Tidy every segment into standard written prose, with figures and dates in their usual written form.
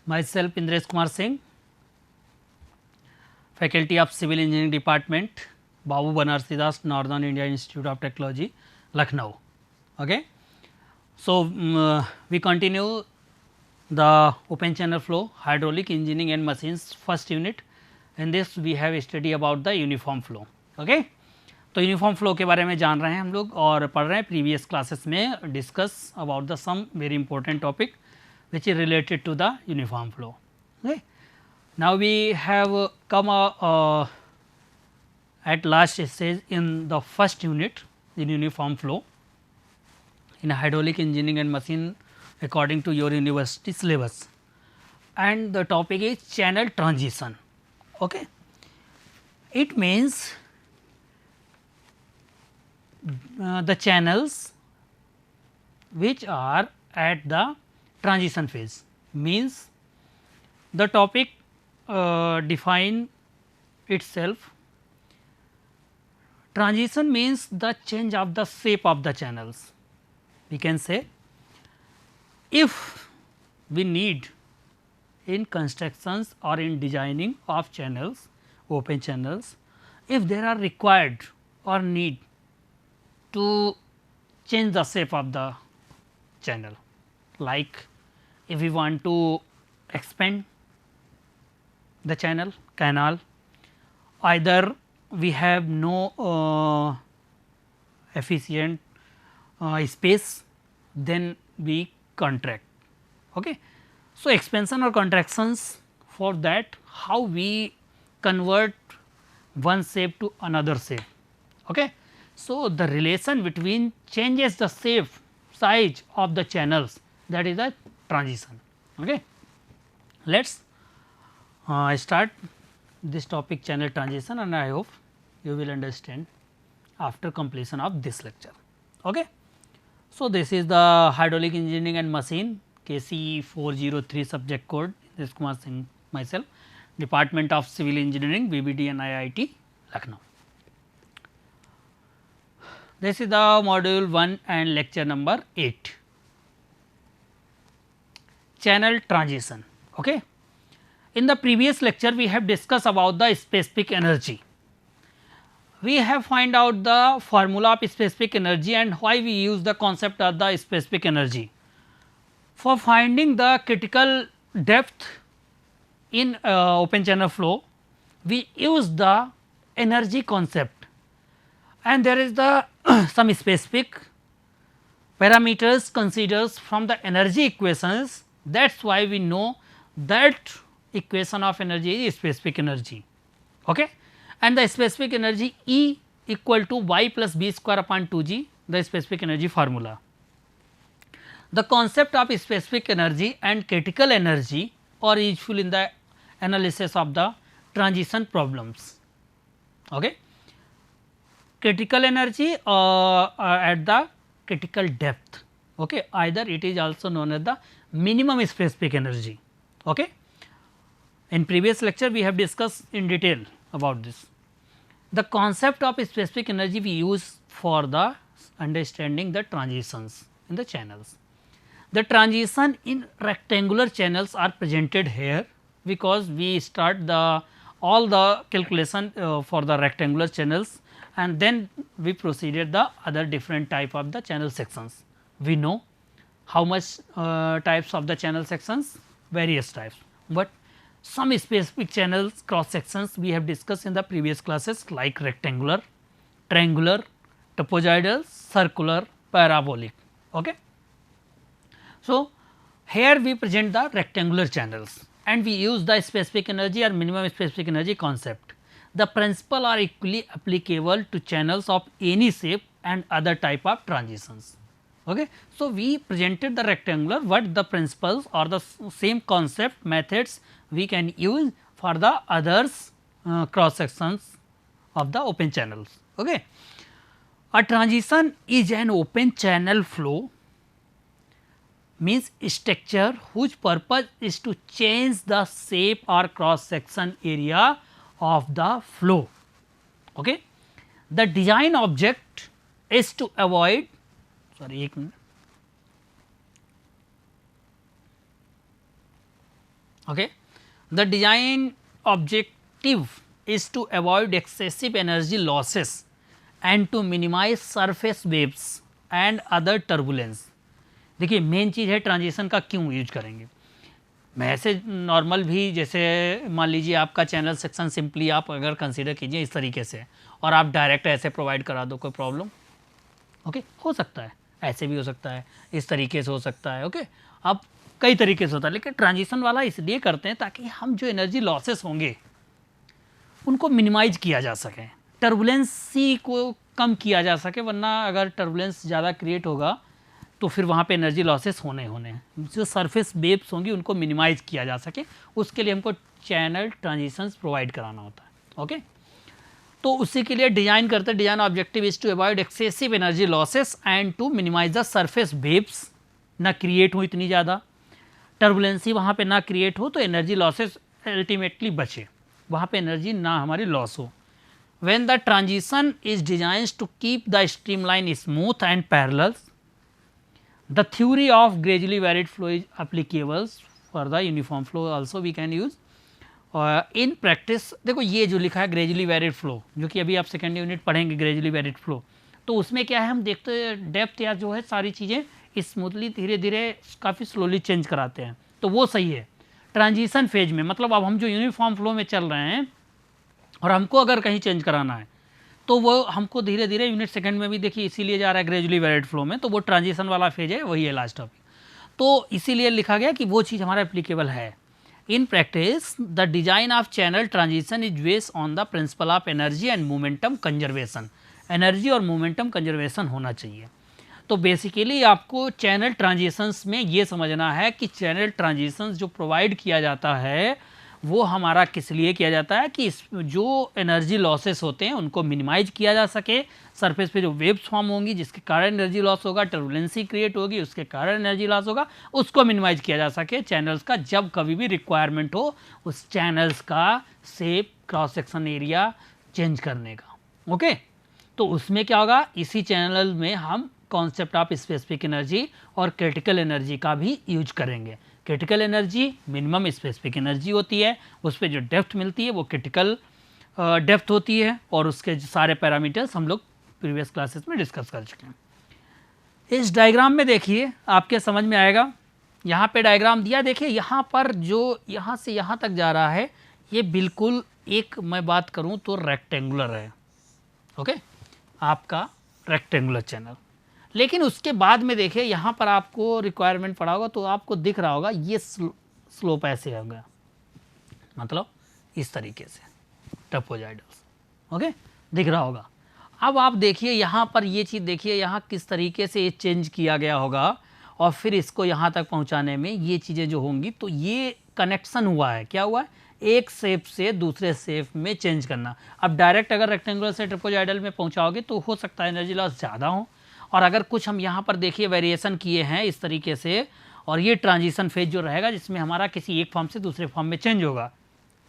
Myself Indresh Kumar Singh, Faculty of Civil Engineering Department, Babu Banarsidass, Northern India Institute of Technology, Lucknow. Okay. So, we continue the open channel flow, hydraulic engineering and machines first unit. In this we have study about the uniform flow. Okay. तो uniform flow के बारे में जान रहे हैं हम लोग और पढ़ रहे हैं प्रीवियस क्लासेस में discuss about the some very important topic which is related to the uniform flow. Okay. Now, we have come at last stage in the first unit in uniform flow in hydraulic engineering and machine according to your university syllabus, and the topic is channel transition. Okay. It means the channels which are at the transition phase, means the topic define itself. Transition means the change of the shape of the channels. We can say if we need in constructions or in designing of channels, open channels, if there are required or need to change the shape of the channel, like if we want to expand the canal, either we have no efficient space, then we contract. Okay. So, expansion or contractions, for that how we convert one shape to another shape. Okay. So, the relation between changes the shape size of the channels, that is the transition. Okay. Let us start this topic channel transition, and I hope you will understand after completion of this lecture. Okay. So, this is the hydraulic engineering and machine KC 403 subject code, Indresh Kumar Singh myself, Department of Civil Engineering, BBD and IIT Lucknow. This is the module 1 and lecture number 8, channel transition. Okay. In the previous lecture we have discussed about the specific energy. We have find out the formula of specific energy and why we use the concept of the specific energy. For finding the critical depth in open channel flow, we use the energy concept, and there is the some specific parameters considers from the energy equations. That is why we know that equation of energy is specific energy. Okay. And the specific energy E equal to y plus b square upon 2 g, the specific energy formula. The concept of specific energy and critical energy are useful in the analysis of the transition problems. Okay. Critical energy at the critical depth. Okay. Either it is also known as the minimum specific energy. Okay. In previous lecture we have discussed in detail about this. The concept of specific energy we use for the understanding the transitions in the channels. The transition in rectangular channels are presented here, because we start the all the calculation for the rectangular channels, and then we proceeded the other different type of the channel sections. We know how much types of the channel sections, various types, but some specific channels cross sections we have discussed in the previous classes, like rectangular, triangular, trapezoidal, circular, parabolic. Okay. So, here we present the rectangular channels and we use the specific energy or minimum specific energy concept. The principle are equally applicable to channels of any shape and other type of transitions. Okay. So, we presented the rectangular, what the principles or the same concept methods we can use for the others cross sections of the open channels. Okay. A transition is an open channel flow, means structure whose purpose is to change the shape or cross section area of the flow. Okay. The design object is to avoid, sorry, एक minute, Okay, the design objective is to avoid excessive energy losses and to minimize surface waves and other turbulence. देखिए main चीज़ है transition का क्यों use करेंगे। मैं ऐसे normal भी, जैसे मान लीजिए आपका चैनल सेक्शन सिंपली आप अगर कंसीडर कीजिए इस तरीके से और आप डायरेक्ट ऐसे प्रोवाइड करा दो, कोई प्रॉब्लम? ओके, हो सकता है, ऐसे भी हो सकता है, इस तरीके से हो सकता है। ओके, अब कई तरीके से होता है, लेकिन ट्रांजिशन वाला इसलिए करते हैं ताकि हम जो एनर्जी लॉसेस होंगे उनको मिनिमाइज किया जा सके, टर्बुलेंसी को कम किया जा सके, वरना अगर टर्बुलेंस ज़्यादा क्रिएट होगा तो फिर वहाँ पे एनर्जी लॉसेस होने हैं। जो सरफेस वेव्स होंगी उनको मिनिमाइज किया जा सके, उसके लिए हमको चैनल ट्रांजिशंस प्रोवाइड कराना होता है। ओके, तो उसी के लिए डिजाइन करते हैं। Design objective is to avoid excessive energy losses and to minimise the surface waves, ना क्रिएट हो इतनी ज़्यादा टर्बुलेंसी, वहाँ पे ना क्रिएट हो तो एनर्जी लॉसेस अल्टीमेटली बचे, वहाँ पे एनर्जी ना हमारी लॉस हो। When the transition is designed to keep the streamline smooth and parallel, the theory of gradually varied flow is applicable for the uniform flow also we can use in practice। देखो ये जो लिखा है gradually varied flow, जो कि अभी आप second unit पढ़ेंगे ग्रेजुअली वेरिड फ्लो, तो उसमें क्या है हम देखते हैं डेप्थ या जो है सारी चीज़ें स्मूथली धीरे धीरे काफ़ी स्लोली चेंज कराते हैं, तो वो सही है। ट्रांजिशन फेज में मतलब अब हम जो यूनिफॉर्म फ्लो में चल रहे हैं और हमको अगर कहीं चेंज कराना है तो वो हमको धीरे धीरे यूनिट सेकंड में भी देखिए इसीलिए जा रहा है ग्रेजुअली वेरिड फ्लो में, तो वो ट्रांजिशन वाला फेज है, वही है लास्ट टॉपिक, तो इसीलिए लिखा गया कि वो चीज़ हमारा एप्लीकेबल है। In practice the design of channel transition is based on the principle of energy and momentum conservation. Energy और मोमेंटम कंजर्वेशन होना चाहिए। तो बेसिकली आपको चैनल ट्रांजिशंस में ये समझना है कि चैनल ट्रांजिशंस जो प्रोवाइड किया जाता है वो हमारा किस लिए किया जाता है कि जो एनर्जी लॉसेस होते हैं उनको मिनिमाइज किया जा सके, सरफेस पे जो वेव्स फॉर्म होंगी जिसके कारण एनर्जी लॉस होगा, टर्बुलेंसी क्रिएट होगी उसके कारण एनर्जी लॉस होगा, उसको मिनिमाइज किया जा सके चैनल्स का, जब कभी भी रिक्वायरमेंट हो उस चैनल्स का shape, cross section area change करने का। ओके, तो उसमें क्या होगा, इसी चैनल में हम कॉन्सेप्ट ऑफ स्पेसिफिक एनर्जी और क्रिटिकल एनर्जी का भी यूज करेंगे। Critical energy minimum specific energy होती है, उस पर जो डेप्थ मिलती है वो क्रिटिकल डेप्थ होती है, और उसके सारे पैरामीटर्स हम लोग प्रीवियस क्लासेस में डिस्कस कर चुके हैं। इस डायग्राम में देखिए आपके समझ में आएगा, यहाँ पे डायग्राम दिया, देखिए यहाँ पर जो यहाँ से यहाँ तक जा रहा है ये बिल्कुल एक, मैं बात करूँ तो रेक्टेंगुलर है। ओके, आपका रेक्टेंगुलर चैनल, लेकिन उसके बाद में देखिए यहाँ पर आपको रिक्वायरमेंट पड़ा होगा तो आपको दिख रहा होगा ये स्लोप ऐसे होगा, मतलब इस तरीके से ट्रापेजॉइडल्स। ओके, दिख रहा होगा। अब आप देखिए यहाँ पर ये चीज़ देखिए, यहाँ किस तरीके से ये चेंज किया गया होगा और फिर इसको यहाँ तक पहुँचाने में ये चीज़ें जो होंगी, तो ये कनेक्शन हुआ है, क्या हुआ है, एक शेप से दूसरे शेप में चेंज करना। अब डायरेक्ट अगर रेक्टेंगुलर से ट्रापेजॉइडल में पहुँचाओगे तो हो सकता है एनर्जी लॉस ज़्यादा हो, और अगर कुछ हम यहाँ पर देखिए वेरिएशन किए हैं इस तरीके से, और ये ट्रांजिशन फेज जो रहेगा जिसमें हमारा किसी एक फॉर्म से दूसरे फॉर्म में चेंज होगा।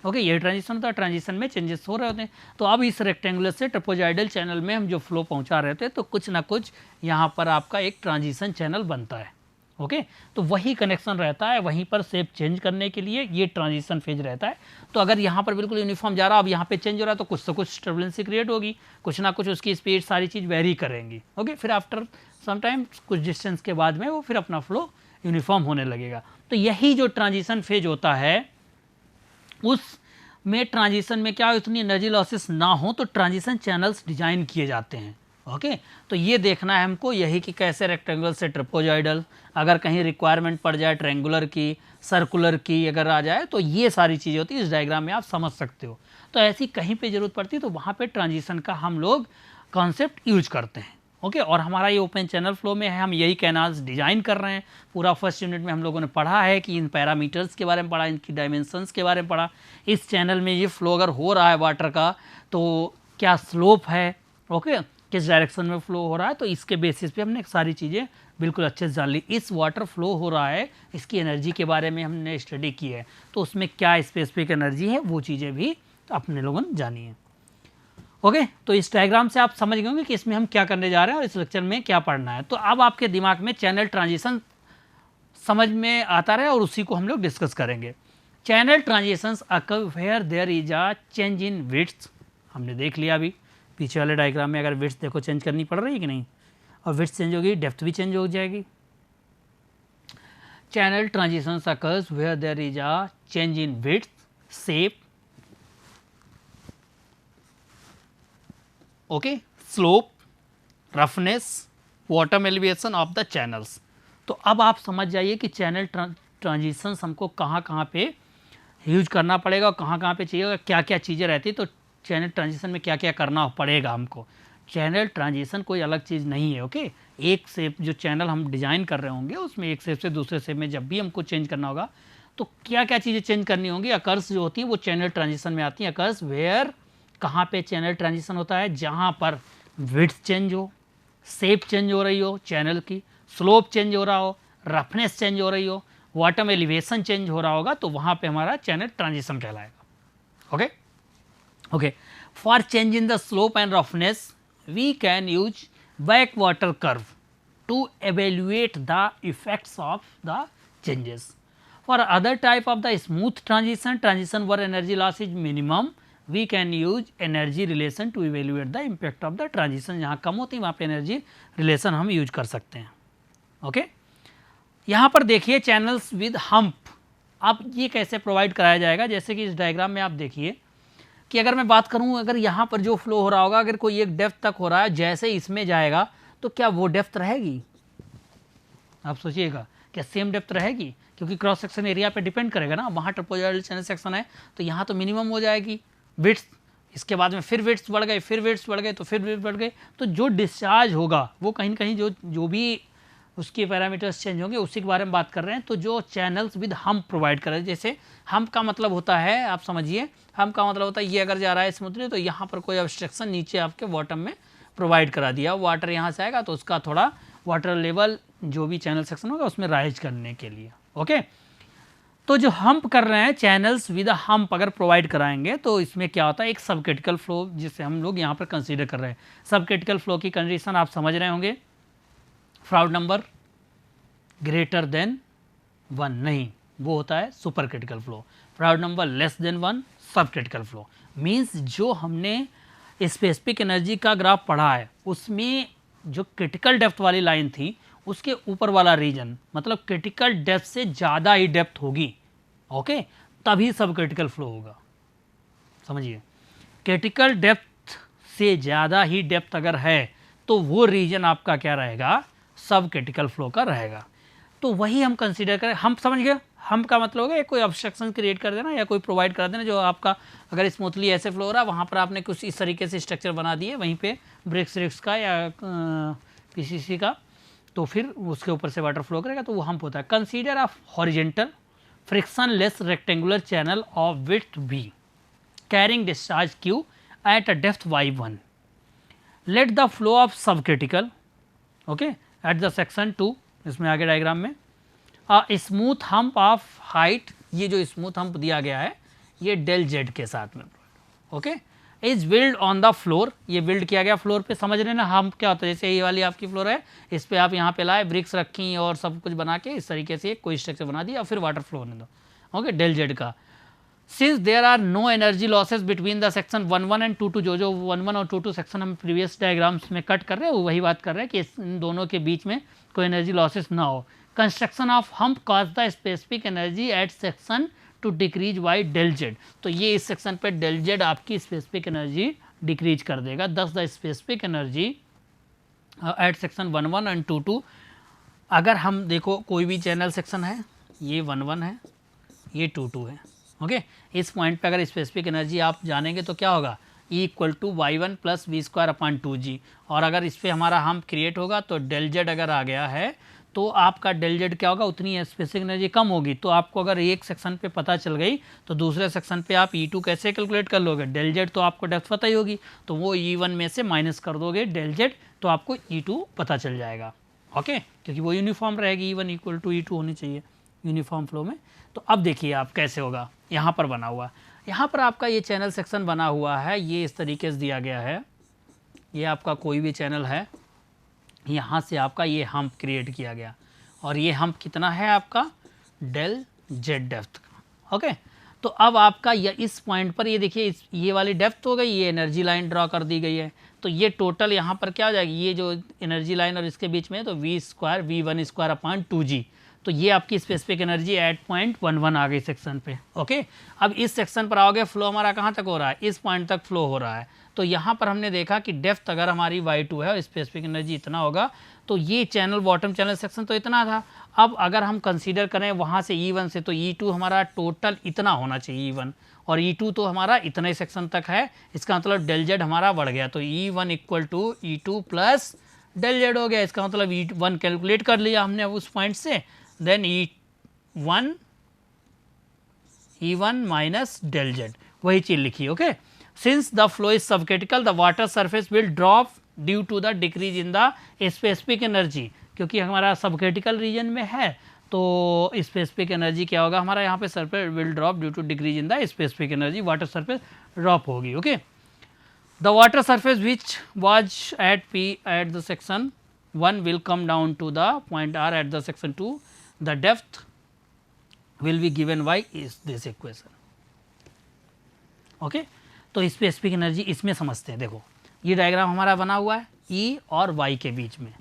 ओके, ये ट्रांजिशन होता है, ट्रांजिशन में चेंजेस हो रहे होते हैं। तो अब इस रेक्टेंगुलर से ट्रापेजॉइडल चैनल में हम जो फ्लो पहुँचा रहे थे तो कुछ ना कुछ यहाँ पर आपका एक ट्रांजिशन चैनल बनता है। ओके, तो वही कनेक्शन रहता है, वहीं पर शेप चेंज करने के लिए ये ट्रांजिशन फेज रहता है। तो अगर यहाँ पर बिल्कुल यूनिफॉर्म जा रहा है, अब यहाँ पे चेंज हो रहा है तो कुछ टर्बुलेंसी क्रिएट होगी, कुछ ना कुछ उसकी स्पीड सारी चीज़ वेरी करेंगी। ओके, फिर आफ्टर सम टाइम कुछ डिस्टेंस के बाद में वो फिर अपना फ्लो यूनिफॉर्म होने लगेगा। तो यही जो ट्रांजिशन फेज होता है उस में ट्रांजिशन में क्या इतनी एनर्जी लॉसेस ना हो तो ट्रांजिशन चैनल्स डिजाइन किए जाते हैं। ओके, तो ये देखना है हमको यही कि कैसे रेक्टेंगुलर से ट्रापेजॉइडल, अगर कहीं रिक्वायरमेंट पड़ जाए ट्रायंगुलर की, सर्कुलर की अगर आ जाए, तो ये सारी चीज़ें होती है, इस डायग्राम में आप समझ सकते हो। तो ऐसी कहीं पे ज़रूरत पड़ती है तो वहाँ पे ट्रांजिशन का हम लोग कॉन्सेप्ट यूज करते हैं। ओके, और हमारा ये ओपन चैनल फ्लो में है, हम यही कैनाल्स डिजाइन कर रहे हैं। पूरा फर्स्ट यूनिट में हम लोगों ने पढ़ा है कि इन पैरामीटर्स के बारे में पढ़ा, इनकी डायमेंशंस के बारे में पढ़ा, इस चैनल में ये फ्लो अगर हो रहा है वाटर का तो क्या स्लोप है, ओके, किस डायरेक्शन में फ्लो हो रहा है, तो इसके बेसिस पे हमने सारी चीज़ें बिल्कुल अच्छे से जान ली। इस वाटर फ्लो हो रहा है, इसकी एनर्जी के बारे में हमने स्टडी की है, तो उसमें क्या स्पेसिफिक एनर्जी है वो चीज़ें भी अपने लोगों ने जानी है। ओके, तो इस डायग्राम से आप समझ गए होंगे कि इसमें हम क्या करने जा रहे हैं और इस लेक्चर में क्या पढ़ना है। तो अब आपके दिमाग में चैनल ट्रांजिशन समझ में आता रहे और उसी को हम लोग डिस्कस करेंगे। Channel transitions occur where there is a change in width, हमने देख लिया अभी पीछे वाले डायग्राम में, अगर विड्थ देखो चेंज करनी पड़ रही है कि नहीं, और विड्थ चेंज होगी डेप्थ भी चेंज हो जाएगी। Channel transitions occurs where there is a change in width, shape, okay, slope, roughness, bottom elevation of the channels. तो अब आप समझ जाइए कि चैनल ट्रांजिशंस हमको कहाँ कहाँ पे यूज करना पड़ेगा और कहाँ कहाँ पे चाहिए, क्या क्या चीज़ें रहती है। तो चैनल ट्रांजिशन में क्या क्या करना पड़ेगा हमको। चैनल ट्रांजिशन कोई अलग चीज़ नहीं है, ओके। एक शेप जो चैनल हम डिज़ाइन कर रहे होंगे उसमें एक शेप से दूसरे शेप में जब भी हमको चेंज करना होगा तो क्या क्या चीज़ें चेंज करनी होंगी। अकर्स जो होती हैं वो चैनल ट्रांजिशन में आती हैं। अकर्स वेयर, कहाँ पे चैनल ट्रांजिशन होता है, जहाँ पर विड्थ चेंज हो, शेप चेंज हो रही हो चैनल की, स्लोप चेंज हो रहा हो, रफनेस चेंज हो रही हो, बॉटम एलिवेशन चेंज हो रहा होगा, तो वहाँ पे हमारा चैनल ट्रांजिशन कहलाएगा, okay. Okay, for change in the slope and roughness, we can use backwater curve to evaluate the effects of the changes. For other type of the smooth transition where energy loss is minimum, we can use energy relation to evaluate the impact of the transition. जहाँ कम होती है वहाँ पे energy relation हम use कर सकते हैं, okay. यहाँ पर देखिए चैनल्स विद हम्प, अब ये कैसे प्रोवाइड कराया जाएगा। जैसे कि इस डायग्राम में आप देखिए कि अगर मैं बात करूं, अगर यहाँ पर जो फ्लो हो रहा होगा, अगर कोई एक डेप्थ तक हो रहा है, जैसे इसमें जाएगा तो क्या वो डेप्थ रहेगी, आप सोचिएगा, क्या सेम डेप्थ रहेगी, क्योंकि क्रॉस सेक्शन एरिया पे डिपेंड करेगा ना। वहाँ ट्रोपोजॉइडल चैनल सेक्शन है तो यहाँ तो मिनिमम हो जाएगी विड्थ, इसके बाद में फिर विड्थ बढ़ गए, फिर विड्थ बढ़ गए, तो फिर विड्थ बढ़ गए, तो जो डिस्चार्ज होगा वो कहीं ना कहीं जो भी उसके पैरामीटर्स चेंज होंगे उसी के बारे में बात कर रहे हैं। तो जो चैनल्स विद हम्प प्रोवाइड कर रहे हैं, जैसे हम्प का मतलब होता है, आप समझिए, हम्प का मतलब होता है ये अगर जा रहा है स्मूथली तो यहाँ पर कोई ऑब्स्ट्रक्शन नीचे आपके बॉटम में प्रोवाइड करा दिया, वाटर यहाँ से आएगा तो उसका थोड़ा वाटर लेवल जो भी चैनल सेक्शन होगा उसमें राइज करने के लिए, ओके। तो जो हम्प कर रहे हैं, चैनल्स विद हम्प अगर प्रोवाइड कराएंगे तो इसमें क्या होता है, एक सब क्रिटिकल फ्लो जिसे हम लोग यहाँ पर कंसीडर कर रहे हैं। सब क्रिटिकल फ्लो की कंडीशन आप समझ रहे होंगे, फ्राउड नंबर ग्रेटर देन 1 नहीं, वो होता है super critical flow. Froude number less then 1 सब क्रिटिकल फ्लो। मीन्स जो हमने स्पेसिफिक एनर्जी का ग्राफ पढ़ा है उसमें जो क्रिटिकल डेप्थ वाली लाइन थी उसके ऊपर वाला रीजन, मतलब क्रिटिकल डेप्थ से ज़्यादा ही डेप्थ होगी, ओके, तभी सब क्रिटिकल फ्लो होगा। समझिए, क्रिटिकल डेप्थ से ज़्यादा ही डेप्थ अगर है तो वो रीजन आपका क्या रहेगा, सब क्रिटिकल फ्लो का रहेगा। तो वही हम कंसीडर करें। हम समझ गए, हम का मतलब होगा कोई ऑब्स्ट्रक्शन क्रिएट कर देना या कोई प्रोवाइड कर देना, जो आपका अगर स्मूथली ऐसे फ्लो हो रहा है वहाँ पर आपने कुछ इस तरीके से स्ट्रक्चर बना दिए वहीं पे ब्रिक्स का या पीसीसी का, तो फिर उसके ऊपर से वाटर फ्लो करेगा, तो वो हम्प होता है। Consider of horizontal frictionless rectangular channel of width b carrying discharge q at a depth y1, let the flow of subcritical, okay, at the section 2, इसमें आगे डायग्राम में smooth hump of height, ये जो smooth hump दिया गया है ये del Z के साथ में, okay, is build on the floor, ये बिल्ड किया गया फ्लोर पे। समझ रहे ना हम्प क्या होता है, जैसे ये वाली आपकी फ्लोर है, इस पे आप यहाँ पे लाए, ब्रिक्स रखी और सब कुछ बना के इस तरीके से कोई स्ट्रक्चर बना दिया और फिर वाटर फ्लो होने दो, ओके, डेल जेड का। Since there are no energy losses between the section 1-1 and 2-2, जो 1-1 और 2-2 सेक्शन हम प्रीवियस डायग्राम्स में कट कर रहे हैं वही बात कर रहे हैं कि इन दोनों के बीच में कोई एनर्जी लॉसेस ना हो। Construction of hump cause the specific energy at section two decrease by del z, तो ये इस सेक्शन पे डेल जेड आपकी स्पेसिफिक एनर्जी डिक्रीज कर देगा। Thus the specific energy at section 1-1 and 2-2, अगर हम देखो कोई भी चैनल सेक्शन है, ये 1-1 है, ये 2-2 है, ओके, इस पॉइंट पे अगर स्पेसिफिक एनर्जी आप जानेंगे तो क्या होगा, E equal to y1 plus v² और अगर इस पर हमारा हम्प क्रिएट होगा तो डेल जेड अगर आ गया है तो आपका डेल जेड क्या होगा, उतनी स्पेसिफिक एनर्जी कम होगी। तो आपको अगर एक सेक्शन पे पता चल गई तो दूसरे सेक्शन पे आप E2 कैसे कैलकुलेट कर लोगे, डेल जेड तो आपको डेप्थ पता ही होगी तो वो E1 में से माइनस कर दोगे डेल जेड, तो आपको E2 पता चल जाएगा, ओके, क्योंकि वो यूनिफॉर्म रहेगी, E1 इक्वल टू E2 होनी चाहिए यूनिफॉर्म फ्लो में। तो अब देखिए आप कैसे होगा, यहाँ पर बना हुआ, यहाँ पर आपका ये चैनल सेक्शन बना हुआ है, ये इस तरीके से दिया गया है, ये आपका कोई भी चैनल है, यहाँ से आपका ये हम्प क्रिएट किया गया और ये हम्प कितना है आपका, डेल जेड डेप्थ का, ओके। तो अब आपका इस पॉइंट पर ये देखिए, ये वाली डेप्थ हो गई, ये एनर्जी लाइन ड्रॉ कर दी गई है, तो ये टोटल यहाँ पर क्या हो जाएगी, ये जो एनर्जी लाइन और इसके बीच में, तो v² v1² अपॉन 2g, तो ये आपकी स्पेसिफिक एनर्जी एट पॉइंट 11 आ गई सेक्शन पे। ओके, अब इस सेक्शन पर आओगे, फ्लो हमारा कहाँ तक हो रहा है, इस पॉइंट तक फ्लो हो रहा है। तो यहाँ पर हमने देखा कि डेप्थ अगर हमारी y2 है और स्पेसिफिक एनर्जी इतना होगा, तो ये चैनल, बॉटम चैनल सेक्शन तो इतना था। अब अगर हम कंसीडर करें वहाँ से E1 से, तो E2 हमारा टोटल इतना होना चाहिए E1, और E2 तो हमारा इतना ही सेक्शन तक है, इसका मतलब डेल जेड हमारा बढ़ गया, तो E1 equal to E2 plus del z हो गया। इसका मतलब E1 कैलकुलेट कर लिया हमने उस पॉइंट से, then E1 minus del Z, वही चीज़ लिखी। Okay, since the flow is subcritical the water surface will drop due to the decrease in the specific energy, क्योंकि हमारा सबक्रिटिकल रीजन में है, तो स्पेसिफिक एनर्जी क्या होगा हमारा यहाँ पे, surface will drop due to decrease in the specific energy, water surface drop होगी। Okay, the water surface which was at P at the section 1 will come down to the point R at the section 2, the depth will be given by is this equation। Okay, तो specific energy इसमें समझते हैं। देखो ये diagram हमारा बना हुआ है E और Y के बीच में।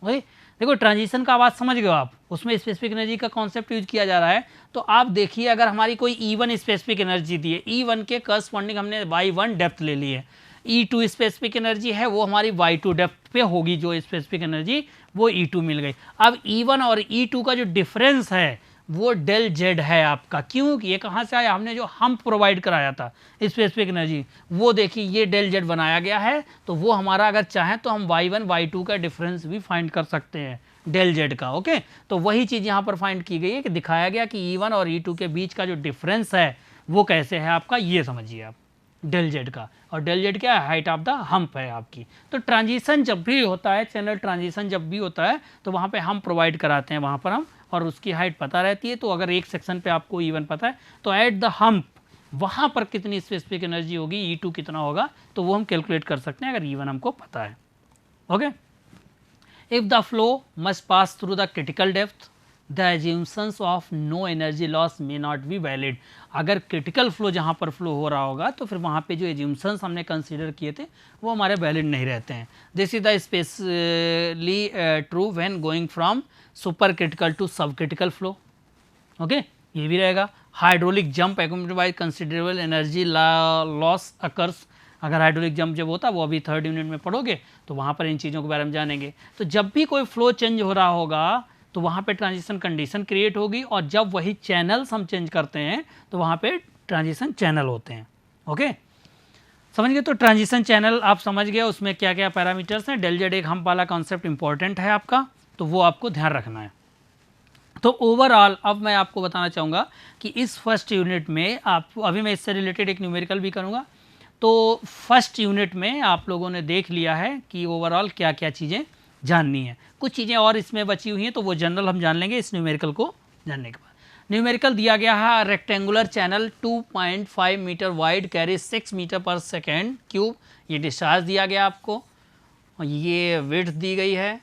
ओके, देखो ट्रांजिशन का बात समझ गए आप, उसमें स्पेसिफिक एनर्जी का कॉन्सेप्ट यूज किया जा रहा है। तो आप देखिए, अगर हमारी कोई E1 स्पेसिफिक एनर्जी दी है, E1 के करस्पॉन्डिंग हमने Y1 डेप्थ ले ली है, E2 स्पेसिफिक एनर्जी है वो हमारी Y2 डेप्थ पे होगी, जो स्पेसिफिक एनर्जी वो E2 मिल गई। अब E1 और E2 का जो डिफरेंस है वो डेल जेड है आपका, क्यों, ये कहाँ से आया, हमने जो हम प्रोवाइड कराया था स्पेसिफिक एनर्जी, वो देखिए ये डेल जेड बनाया गया है, तो वो हमारा अगर चाहें तो हम y1 y2 का डिफरेंस भी फाइंड कर सकते हैं डेल जेड का। ओके, तो वही चीज़ यहाँ पर फाइंड की गई है कि दिखाया गया कि E1 और E2 के बीच का जो डिफरेंस है वो कैसे है आपका, ये समझिए आप डेल जेड का। और डेल जेड क्या है, हाइट ऑफ द हम्प है आपकी। तो ट्रांजिशन जब भी होता है, चैनल ट्रांजिशन जब भी होता है, तो वहाँ पे हम प्रोवाइड कराते हैं, वहाँ पर हम, और उसकी हाइट पता रहती है। तो अगर एक सेक्शन पे आपको E1 पता है, तो एट द हम्प वहाँ पर कितनी स्पेसिफिक एनर्जी होगी, E2 कितना होगा, तो वो हम कैलकुलेट कर सकते हैं अगर E1 हमको पता है। Okay, if the flow must pass through the critical depth the assumptions of no energy loss may not be valid. अगर क्रिटिकल फ्लो जहाँ पर फ्लो हो रहा होगा, तो फिर वहाँ पे जो एज्यूम्शंस हमने कंसीडर किए थे वो हमारे वैलिड नहीं रहते हैं। This is the specially true when going from super critical to sub critical flow. Okay, ये भी रहेगा। Hydraulic jump accumulated by considerable energy loss occurs. अगर हाइड्रोलिक जंप जब होता है, वो अभी 3rd यूनिट में पढ़ोगे, तो वहाँ पर इन चीज़ों के बारे में जानेंगे। तो जब भी कोई फ्लो चेंज हो रहा होगा, तो वहाँ पे ट्रांजिशन कंडीशन क्रिएट होगी, और जब वही चैनल्स हम चेंज करते हैं, तो वहाँ पे ट्रांजिशन चैनल होते हैं। ओके, समझ गए। तो ट्रांजिशन चैनल आप समझ गए, उसमें क्या क्या पैरामीटर्स हैं। डेल जेड एक हम्प वाला कॉन्सेप्ट इंपॉर्टेंट है आपका, तो वो आपको ध्यान रखना है। तो ओवरऑल अब मैं आपको बताना चाहूँगा कि इस फर्स्ट यूनिट में आप, अभी मैं इससे रिलेटेड एक न्यूमेरिकल भी करूँगा। तो फर्स्ट यूनिट में आप लोगों ने देख लिया है कि ओवरऑल क्या क्या चीज़ें जाननी है। कुछ चीज़ें और इसमें बची हुई हैं, तो वो जनरल हम जान लेंगे इस न्यूमेरिकल को जानने के बाद। न्यूमेरिकल दिया गया है, rectangular channel 2.5 metre wide carry 6 metre per second cube, ये डिस्चार्ज दिया गया आपको, और ये विड्थ दी गई है।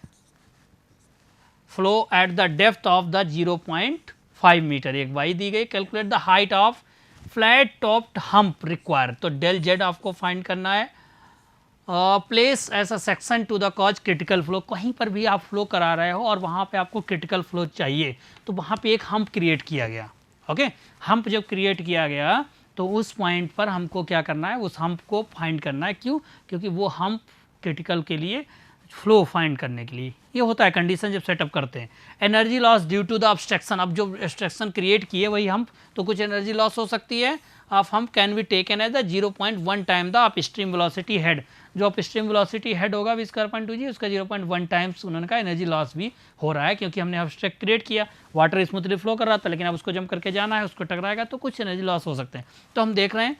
Flow at the depth of the 0.5 metre, एक वाई दी गई। Calculate the height of flat topped hump require, तो डेल जेड आपको फाइंड करना है। प्लेस ऐसा section to the cause critical flow, कहीं पर भी आप फ्लो करा रहे हो और वहाँ पे आपको क्रिटिकल फ्लो चाहिए, तो वहाँ पे एक हम्प क्रिएट किया गया। ओके, हम्प जब क्रिएट किया गया, तो उस पॉइंट पर हमको क्या करना है, उस हम्प को फाइंड करना है। क्यों, क्योंकि वो हम्प क्रिटिकल के लिए, फ्लो फाइंड करने के लिए ये होता है कंडीशन जब सेटअप करते हैं। Energy loss due to the obstruction, अब जो ऑब्स्ट्रक्शन क्रिएट किए वही हम्प, तो कुछ एनर्जी लॉस हो सकती है। Of hump can be taken as the 0.1 time the upstream velocity head, जो अपस्ट्रीम वेलोसिटी हेड होगा v²/2g, उसका 0.1 टाइम्स उन्होंने कहा एनर्जी लॉस भी हो रहा है, क्योंकि हमने ऑब्स्ट्रक्ट क्रिएट किया। वाटर स्मूथली फ्लो कर रहा था, लेकिन अब उसको जंप करके जाना है, उसको टकराएगा, तो कुछ एनर्जी लॉस हो सकते हैं। तो हम देख रहे हैं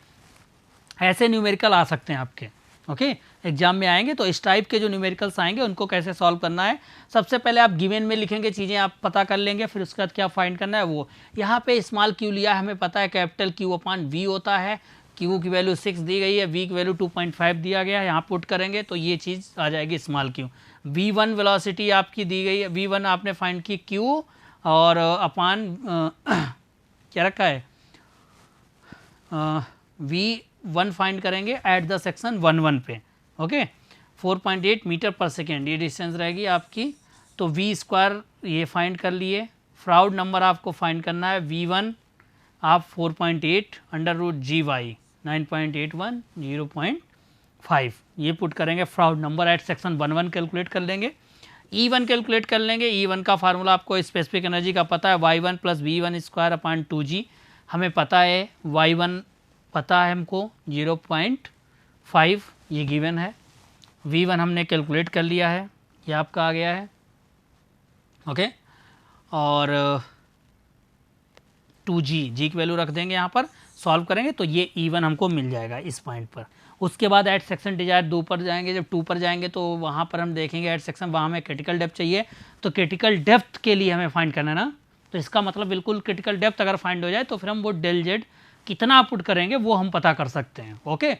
ऐसे न्यूमेरिकल आ सकते हैं आपके। ओके, एग्जाम में आएंगे, तो इस टाइप के जो न्यूमेरिकल्स आएंगे उनको कैसे सॉल्व करना है, सबसे पहले आप गिवन में लिखेंगे, चीज़ें आप पता कर लेंगे, फिर उसके बाद क्या फाइंड करना है वो। यहाँ पे स्मॉल क्यू लिया है, हमें पता है कैपिटल Q/V होता है। क्यू की वैल्यू 6 दी गई है, V की वैल्यू 2.5 दिया गया है, यहाँ पुट करेंगे तो ये चीज़ आ जाएगी स्मॉल क्यू। V1 वेलोसिटी आपकी दी गई है, V1 आपने फाइंड की Q और अपान क्या रखा है V1 फाइंड करेंगे एट द सेक्शन 1 पे, ओके 4.8 मीटर पर सेकेंड ये डिस्टेंस रहेगी आपकी। तो V स्क्वायर ये फाइंड कर लिए। फ्राउड नंबर आपको फाइंड करना है V1 आप 4.8 अंडर रूट जी वाई 9.81 0.5 ये पुट करेंगे। Froude number at section 1 calculate कर लेंगे। E1 कैलकुलेट कर लेंगे। E1 का फार्मूला आपको स्पेसिफिक एनर्जी का पता है Y1 plus V1 square upon 2G हमें पता है। Y1 पता है हमको 0.5 ये गिवन है। V1 हमने कैलकुलेट कर लिया है, ये आपका आ गया है, ओके। और 2G जी की वैल्यू रख देंगे, यहाँ पर सॉल्व करेंगे तो ये E1 हमको मिल जाएगा इस पॉइंट पर। उसके बाद एट सेक्शन डिजायर 2 पर जाएंगे। जब 2 पर जाएंगे तो वहाँ पर हम देखेंगे एट सेक्शन, वहाँ हमें क्रिटिकल डेप्थ चाहिए। तो क्रिटिकल डेप्थ के लिए हमें फाइंड करना है ना, तो इसका मतलब बिल्कुल क्रिटिकल डेप्थ अगर फाइंड हो जाए तो फिर हम वो डेल जेड कितना पुट करेंगे वो हम पता कर सकते हैं, ओके।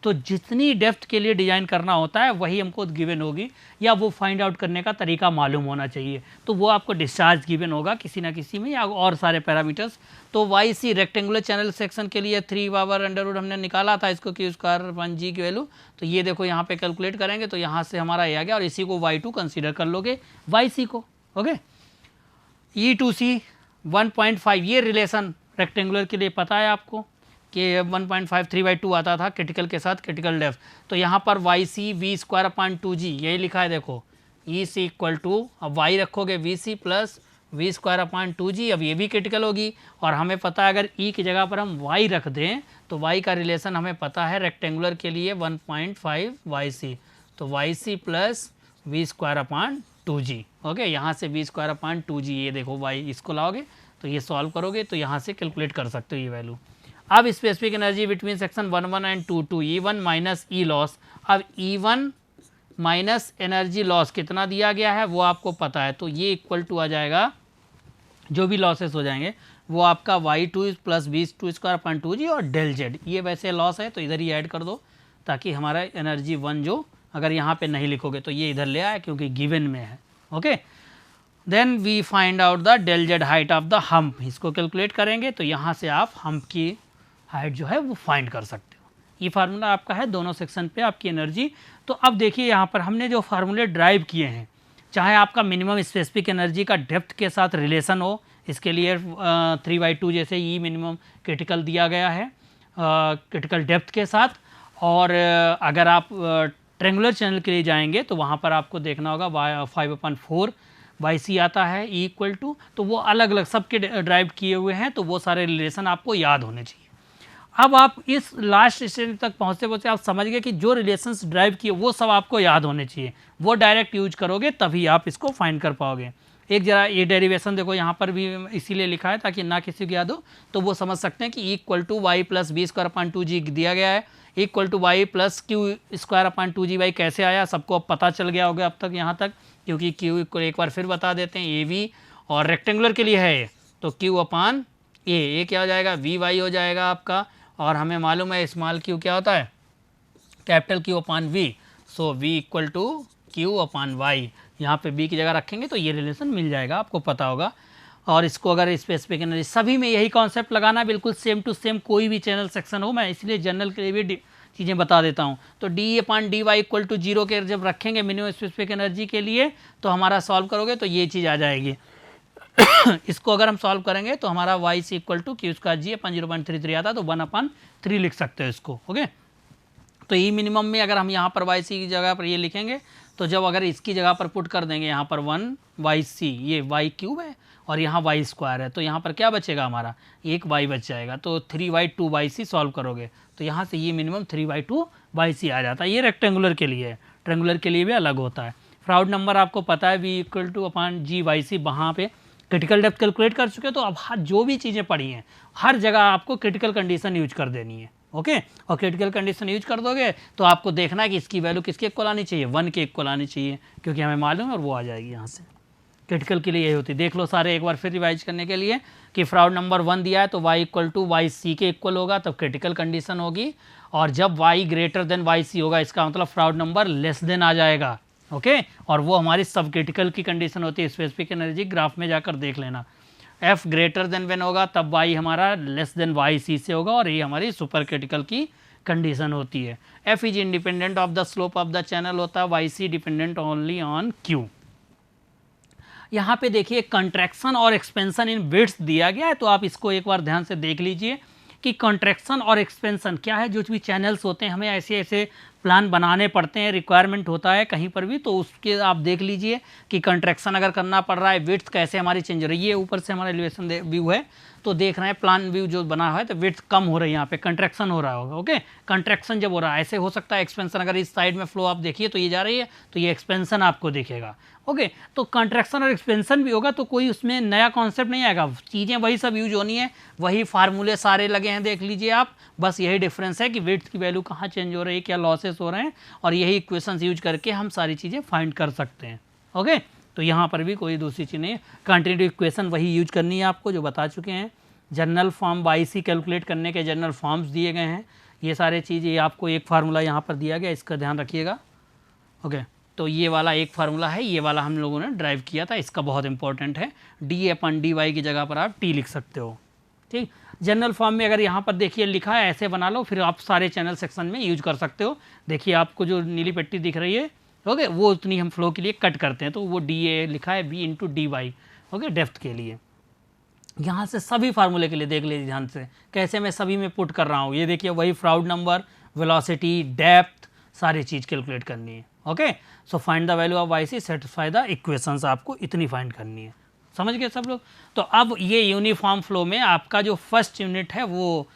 तो जितनी डेप्थ के लिए डिज़ाइन करना होता है वही हमको गिवन होगी, या वो फाइंड आउट करने का तरीका मालूम होना चाहिए। तो वो आपको डिस्चार्ज गिवन होगा किसी ना किसी में, या और सारे पैरामीटर्स। तो y c rectangular channel section के लिए 3 पावर अंडर रूट हमने निकाला था इसको क्यू स्क्वायर अपन जी की वैल्यू। तो ये देखो यहाँ पे कैलकुलेट करेंगे तो यहाँ से हमारा ये आ गया, और इसी को Y2 कंसीडर कर लोगे वाई सी को, ओके। E2C 1.5 ये रिलेशन रेक्टेंगुलर के लिए पता है आपको कि 1.5 3/2 आता था क्रिटिकल के साथ क्रिटिकल डेप्थ। तो यहाँ पर y c v square upon 2G यही लिखा है, देखो ई सी इक्वल टू, अब वाई रखोगे v c plus v square upon 2G। अब ये भी क्रिटिकल होगी, और हमें पता है अगर ई की जगह पर हम वाई रख दें तो वाई का रिलेशन हमें पता है रेक्टेंगुलर के लिए 1.5 वाई सी। तो y c plus v square upon 2G, okay. यहाँ से वी स्क्वायर अपॉन 2G ये देखो वाई इसको लाओगे तो ये सॉल्व करोगे तो यहाँ से कैलकुलेट कर सकते हो ये वैल्यू। अब specific energy between section 1 and 2 E1 minus E loss. अब E1 माइनस एनर्जी लॉस कितना दिया गया है वो आपको पता है, तो ये इक्वल टू आ जाएगा, जो भी लॉसेस हो जाएंगे वो आपका Y2 plus V2 square upon 2G और डेल जेड। ये वैसे लॉस है तो इधर ही ऐड कर दो, ताकि हमारा एनर्जी 1 जो अगर यहाँ पे नहीं लिखोगे तो ये इधर ले आए क्योंकि गिवन में है, okay. Then we find out the del z height of the hump, इसको कैलकुलेट करेंगे तो यहाँ से आप हम्प की हाइट जो है वो फाइंड कर सकते हो। ये फार्मूला आपका है दोनों सेक्शन पे आपकी एनर्जी। तो अब देखिए यहाँ पर हमने जो फार्मूले ड्राइव किए हैं, चाहे आपका मिनिमम स्पेसिफिक एनर्जी का डेप्थ के साथ रिलेशन हो, इसके लिए 3/2 जैसे ई मिनिमम क्रिटिकल दिया गया है क्रिटिकल डेप्थ के साथ। और अगर आप ट्रेंगुलर चैनल के लिए जाएंगे तो वहाँ पर आपको देखना होगा 5/4 वाई सी आता है ई इक्वल टू। तो वो अलग अलग सबके ड्राइव किए हुए हैं, तो वो सारे रिलेशन आपको याद होने चाहिए। अब आप इस लास्ट स्टेज तक पहुँचते पहुँचते आप समझ गए कि जो रिलेशंस ड्राइव किए वो सब आपको याद होने चाहिए, वो डायरेक्ट यूज करोगे तभी आप इसको फाइंड कर पाओगे। एक जरा ये डेरिवेशन देखो यहाँ पर भी इसीलिए लिखा है ताकि ना किसी को याद हो तो वो समझ सकते हैं कि e equal to y plus b square upon 2G दिया गया है, equal to y plus q square upon 2G y कैसे आया सबको अब पता चल गया होगा अब तक यहाँ तक, क्योंकि क्यू को एक बार फिर बता देते हैं, ए वी और रेक्टेंगुलर के लिए है तो क्यू अपॉन ए क्या हो जाएगा वी वाई हो जाएगा आपका। और हमें मालूम है स्मॉल क्यू क्या होता है capital q upon v, so v equal to q upon y. यहाँ पे बी की जगह रखेंगे तो ये रिलेशन मिल जाएगा, आपको पता होगा। और इसको अगर स्पेसिफिक एनर्जी सभी में यही कॉन्सेप्ट लगाना बिल्कुल सेम टू सेम, कोई भी चैनल सेक्शन हो, मैं इसलिए जनरल के लिए भी चीज़ें बता देता हूँ। तो d upon d y equal to 0 के जब रखेंगे मिनिमम स्पेसिफिक एनर्जी के लिए तो हमारा सॉल्व करोगे तो ये चीज़ आ जाएगी। इसको अगर हम सॉल्व करेंगे तो हमारा Y C equal to Q square G upon 0.33 आता है तो 1/3 लिख सकते हो इसको, ओके। तो ई मिनिमम में अगर हम यहाँ पर वाई सी की जगह पर ये लिखेंगे तो जब अगर इसकी जगह पर पुट कर देंगे यहाँ पर 1 वाई सी, ये वाई क्यूब है और यहाँ वाई स्क्वायर है, तो यहाँ पर क्या बचेगा हमारा एक वाई बच जाएगा। तो 3y 2yc सॉल्व करोगे तो यहाँ से ये मिनिमम 3y 2yc आ जाता है। ये रेक्टेंगुलर के लिए है, ट्रेंगुलर के लिए भी अलग होता है। फ्राउड नंबर आपको पता है v इक्वल टू अपॉन जी वाई सी, वहाँ पे क्रिटिकल डेप्थ कैलकुलेट कर चुके हो। तो अब जो भी चीज़ें पढ़ी हैं हर जगह आपको क्रिटिकल कंडीशन यूज कर देनी है, ओके। और क्रिटिकल कंडीशन यूज कर दोगे तो आपको देखना है कि इसकी वैल्यू किसके इक्वल आनी चाहिए 1 के इक्वल आनी चाहिए, क्योंकि हमें मालूम है और वो आ जाएगी यहाँ से। क्रिटिकल के लिए यही होती है, देख लो सारे एक बार फिर रिवाइज करने के लिए कि फ्राउड नंबर 1 दिया है तो y equal to y c के इक्वल होगा तब क्रिटिकल कंडीशन होगी, और जब y greater than y c होगा इसका मतलब फ्राउड नंबर लेस देन आ जाएगा, ओके। और वो हमारी सब क्रिटिकल की कंडीशन होती है, स्पेसिफिक एनर्जी ग्राफ में जाकर देख लेना। F ग्रेटर देन व्हेन होगा तब y हमारा लेस देन वाई सी से होगा और ये हमारी सुपर क्रिटिकल की कंडीशन होती है। F is independent of the slope of the channel होता है, y c dependent only on Q। यहाँ पे देखिए कंट्रैक्शन और एक्सपेंशन इन विड्थ दिया गया है, तो आप इसको एक बार ध्यान से देख लीजिए कि कंट्रैक्शन और एक्सपेंशन क्या है। जो भी चैनल्स होते हैं हमें ऐसे ऐसे प्लान बनाने पड़ते हैं, रिक्वायरमेंट होता है कहीं पर भी, तो उसके आप देख लीजिए कि कंट्रैक्शन अगर करना पड़ रहा है, विड्थ कैसे हमारी चेंज हो रही है। ये ऊपर से हमारा एलिवेशन व्यू है तो देख रहे हैं प्लान व्यू जो बना हुआ है तो विड्थ कम हो रही है, यहाँ पे कंट्रैक्शन हो रहा होगा। ओके, कंट्रैक्शन जब हो रहा है ऐसे हो सकता है एक्सपेंशन, अगर इस साइड में फ्लो आप देखिए तो ये जा रही है तो ये एक्सपेंशन आपको दिखेगा। ओके, तो कंट्रैक्शन और एक्सपेंशन भी होगा तो कोई उसमें नया कॉन्सेप्ट नहीं आएगा, चीज़ें वही सब यूज होनी है, वही फार्मूले सारे लगे हैं देख लीजिए आप, बस यही डिफरेंस है कि विड्थ की वैल्यू कहाँ चेंज हो रही है, क्या लॉसेस हो रहे हैं, और यही इक्वेशंस यूज करके हम सारी चीज़ें फाइंड कर सकते हैं। ओके, तो यहाँ पर भी कोई दूसरी चीज़ नहीं है, कंटिन्यूटी इक्वेशन वही यूज करनी है आपको जो बता चुके हैं। General form y c calculate करने के जनरल फॉर्म्स दिए गए हैं, ये सारे चीज़ें आपको एक फार्मूला यहाँ पर दिया गया, इसका ध्यान रखिएगा। ओके, तो ये वाला एक फार्मूला है, ये वाला हम लोगों ने ड्राइव किया था, इसका बहुत इंपॉर्टेंट है, d/dy की जगह पर आप t लिख सकते हो। ठीक, जनरल फॉर्म में अगर यहाँ पर देखिए लिखा है ऐसे बना लो, फिर आप सारे चैनल सेक्शन में यूज कर सकते हो। देखिए आपको जो नीली पट्टी दिख रही है, ओके, वो उतनी हम फ्लो के लिए कट करते हैं, तो वो dA लिखा है b/dy, ओके, डेप्थ के लिए। यहाँ से सभी फार्मूले के लिए देख लीजिए ध्यान से कैसे मैं सभी में पुट कर रहा हूँ। ये देखिए वही फ्राउड नंबर, वेलोसिटी, डेप्थ, सारी चीज़ कैलकुलेट करनी है। Okay, so find the value of y c, satisfy the equations, आपको इतनी फाइंड करनी है। समझ गए सब लोग? तो अब ये यूनिफॉर्म फ्लो में आपका जो फर्स्ट यूनिट है वो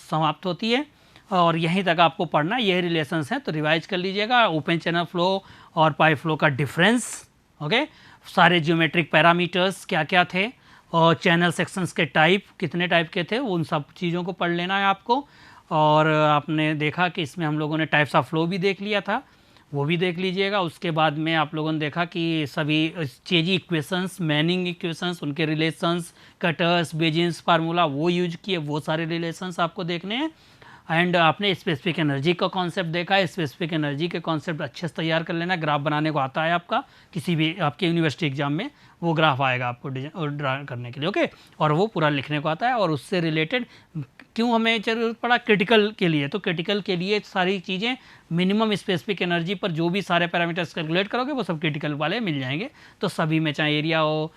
समाप्त होती है और यहीं तक आपको पढ़ना, यही रिलेशंस हैं, तो रिवाइज कर लीजिएगा। ओपन चैनल फ्लो और पाइप फ्लो का डिफरेंस, ओके, सारे ज्योमेट्रिक पैरामीटर्स क्या क्या थे, और चैनल सेक्शंस के टाइप कितने टाइप के थे, उन सब चीज़ों को पढ़ लेना है आपको। और आपने देखा कि इसमें हम लोगों ने टाइप्स ऑफ फ्लो भी देख लिया था, वो भी देख लीजिएगा। उसके बाद में आप लोगों ने देखा कि सभी चेजी इक्वेशंस, मैनिंग इक्वेशंस, उनके रिलेशंस, कटर्स, बेजिंस फार्मूला वो यूज किए, वो सारे रिलेशंस आपको देखने हैं। एंड आपने स्पेसिफिक एनर्जी का कॉन्सेप्ट देखा है, स्पेसिफिक एनर्जी के कॉन्सेप्ट अच्छे से तैयार कर लेना, ग्राफ बनाने को आता है आपका, किसी भी आपके यूनिवर्सिटी एग्जाम में वो ग्राफ आएगा आपको ड्रा करने के लिए। ओके, और वो पूरा लिखने को आता है। और उससे रिलेटेड क्यों हमें ज़रूरत पड़ा क्रिटिकल के लिए, तो क्रिटिकल के लिए सारी चीज़ें मिनिमम स्पेसिफिक एनर्जी पर जो भी सारे पैरामीटर्स कैलकुलेट करोगे वो सब क्रिटिकल वाले मिल जाएंगे। तो सभी में चाहे एरिया हो,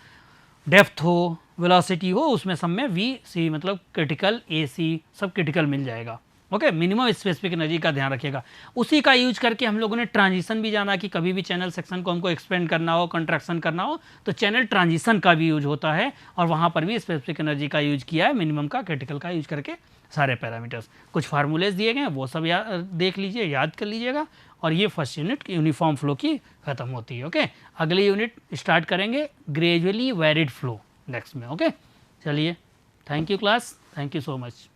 डेप्थ हो, वेलोसिटी हो, उसमें सब में वी सी मतलब क्रिटिकल, ए सी सब क्रिटिकल मिल जाएगा। ओके, मिनिमम स्पेसिफिक एनर्जी का ध्यान रखिएगा। उसी का यूज करके हम लोगों ने ट्रांजिशन भी जाना कि कभी भी चैनल सेक्शन को हमको एक्सपेंड करना हो, कंट्रैक्शन करना हो, तो चैनल ट्रांजिशन का भी यूज होता है, और वहाँ पर भी स्पेसिफिक एनर्जी का यूज किया है, मिनिमम का, क्रिटिकल का यूज करके सारे पैरामीटर्स। कुछ फार्मूलेज दिए गए हैं वो सब देख लीजिए, याद कर लीजिएगा। और ये फर्स्ट यूनिट यूनिफॉर्म फ्लो की खत्म होती है। ओके, अगली यूनिट स्टार्ट करेंगे ग्रेजुअली वेरिड फ्लो नेक्स्ट में। ओके, चलिए, thank you class, thank you so much.